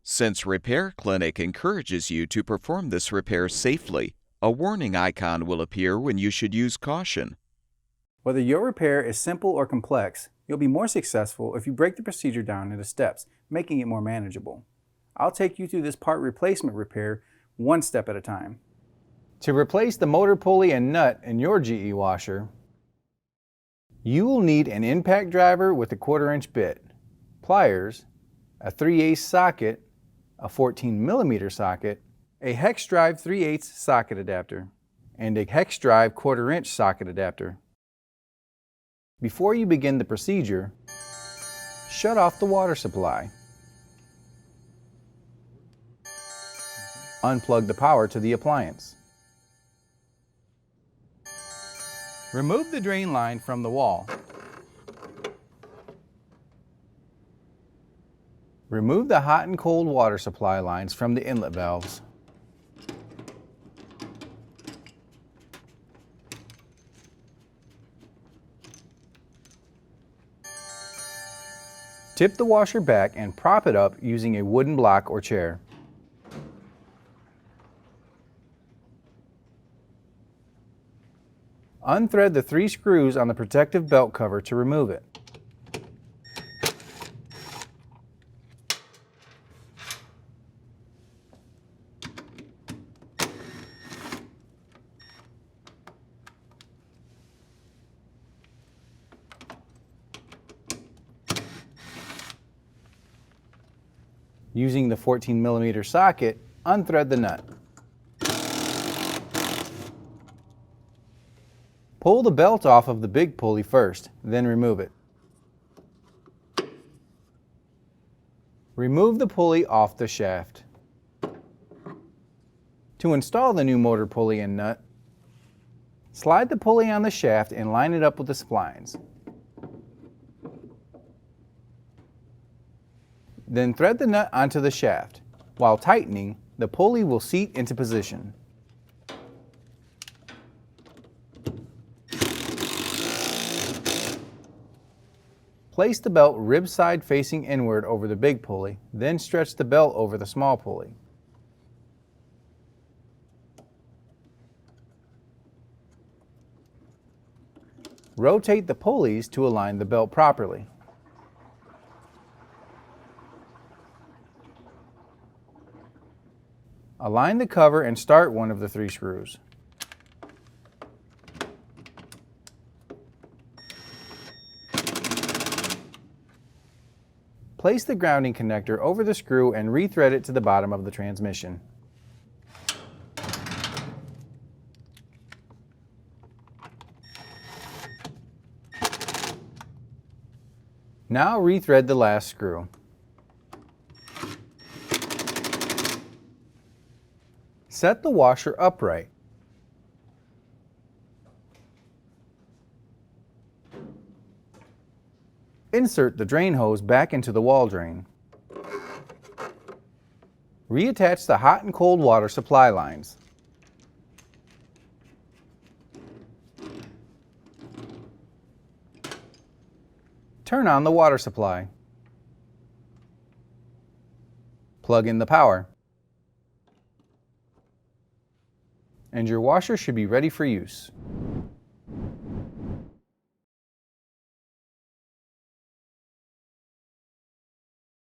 Since Repair Clinic encourages you to perform this repair safely, a warning icon will appear when you should use caution. Whether your repair is simple or complex, you'll be more successful if you break the procedure down into steps, making it more manageable. I'll take you through this part replacement repair one step at a time. To replace the motor pulley and nut in your GE washer, you will need an impact driver with a 1/4 inch bit, pliers, a 3/8 socket, a 14mm socket, a hex drive 3/8 socket adapter, and a hex drive 1/4 inch socket adapter. Before you begin the procedure, shut off the water supply. Unplug the power to the appliance. Remove the drain line from the wall. Remove the hot and cold water supply lines from the inlet valves. Tip the washer back and prop it up using a wooden block or chair. Unthread the 3 screws on the protective belt cover to remove it. Using the 14mm socket, unthread the nut. Pull the belt off of the big pulley first, then remove it. Remove the pulley off the shaft. To install the new motor pulley and nut, slide the pulley on the shaft and line it up with the splines. Then thread the nut onto the shaft. While tightening, the pulley will seat into position. Place the belt rib side facing inward over the big pulley, then stretch the belt over the small pulley. Rotate the pulleys to align the belt properly. Align the cover and start one of the 3 screws. Place the grounding connector over the screw and rethread it to the bottom of the transmission. Now rethread the last screw. Set the washer upright. Insert the drain hose back into the wall drain. Reattach the hot and cold water supply lines. Turn on the water supply. Plug in the power. And your washer should be ready for use.